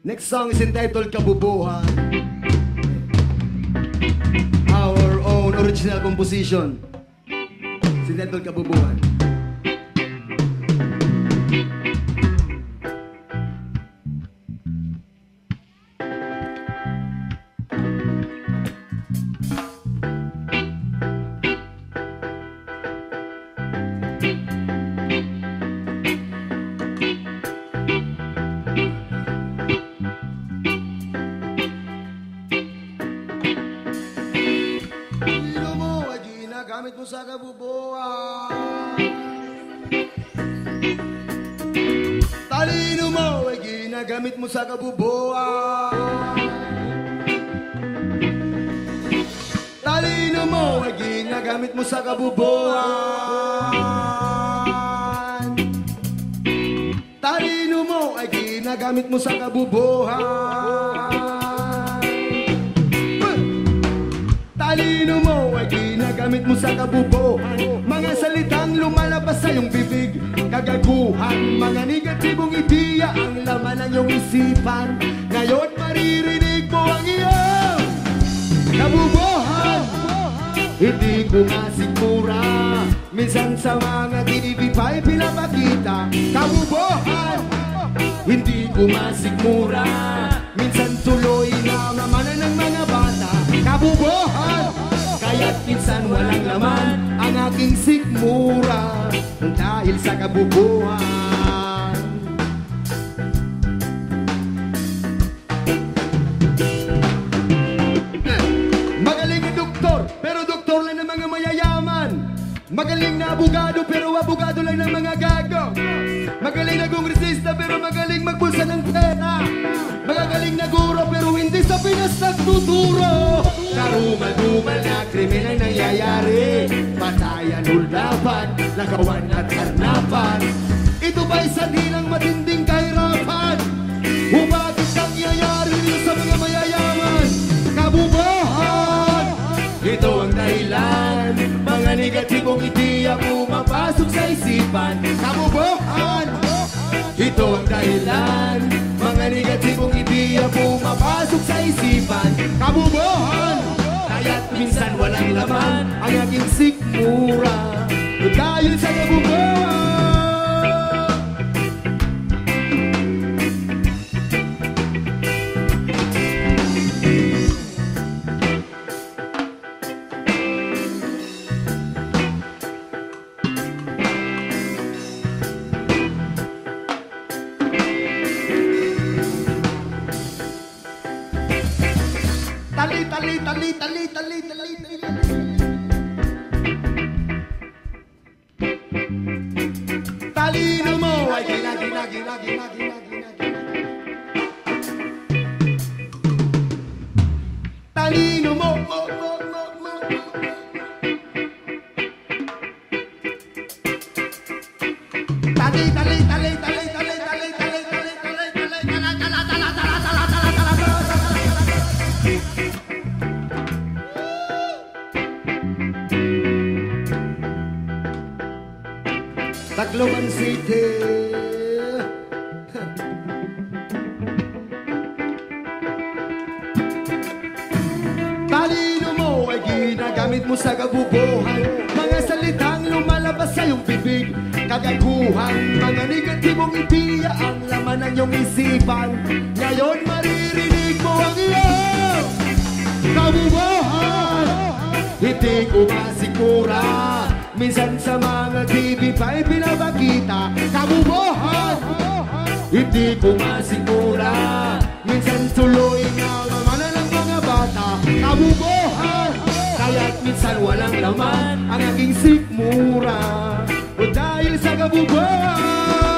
Next song is entitled Kabubuhan. Our own original composition. It's entitled Kabubuhan. Gamit mo sa kabubuhan. Talino mo ay ginagamit mo sa kabubuhan. Talino mo ay ginagamit mo sa kabubuhan. Talino mo ay ginagamit mo sa kabubuhan. Talino mo ay ginagamit mo sa kabubuhan. Mga salitang lumalabas sa iyong bibig, kagaguhan. Mga negatibong ideya ang laman ng iyong isipan. Ngayon maririnig mo ang iyong kabubuhan. Hindi ko masigmura, minsan sa mga TV5 pinapakita. Kabubuhan, hindi ko masigmura, minsan tuloy na mamanan ng mga bata. Kabubuhan, kaya't minsan walang laman ang aking sikmura dahil sa kabubuhan. Magaling na doktor, pero doktor lang ng mga mayayaman. Magaling na abogado, pero abogado lang ng mga gago. Magaling na kongresista, pero magaling magbulsa ng pera. Magagaling na guro, pero hindi sa Pinas nagtuturo. Karumal-dumal na krimen ang nangyayari. Patayan, huldapan, lagawan at karnapan. Ito ba'y sandilang matinding kahirapan? O bakit nangyayari rin sa mga mayayaman? Kabubuhan, ito ang dahilan. Mga negatibong ideya pumapasok sa isipan. Kabubuhan, ito ang dahilan. Mga negatibong ideya pumapasok sa isipan. Kabubuhan, kaya't minsan walang laman ang aking sikmura dahil sa kabubuhan. Talino mo ay talino mo. Tacloban City. Talino mo ay ginagamit mo sa kabubuhan. Mga salitang lumalabas sa iyong bibig, kagaguhan. Mga negatibong ideya ang laman ng iyong isipan. Ngayon maririnig mo ang iyong kabubuhan. Hindi ko masigmura, minsan sa mga TV5 pinapakita. Kabubuhan, hindi ko masigmura, minsan tuloy na mamanan ng mga bata. Kabubuhan, kaya't minsan walang laman ang aking sikmura dahil sa kabubuhan.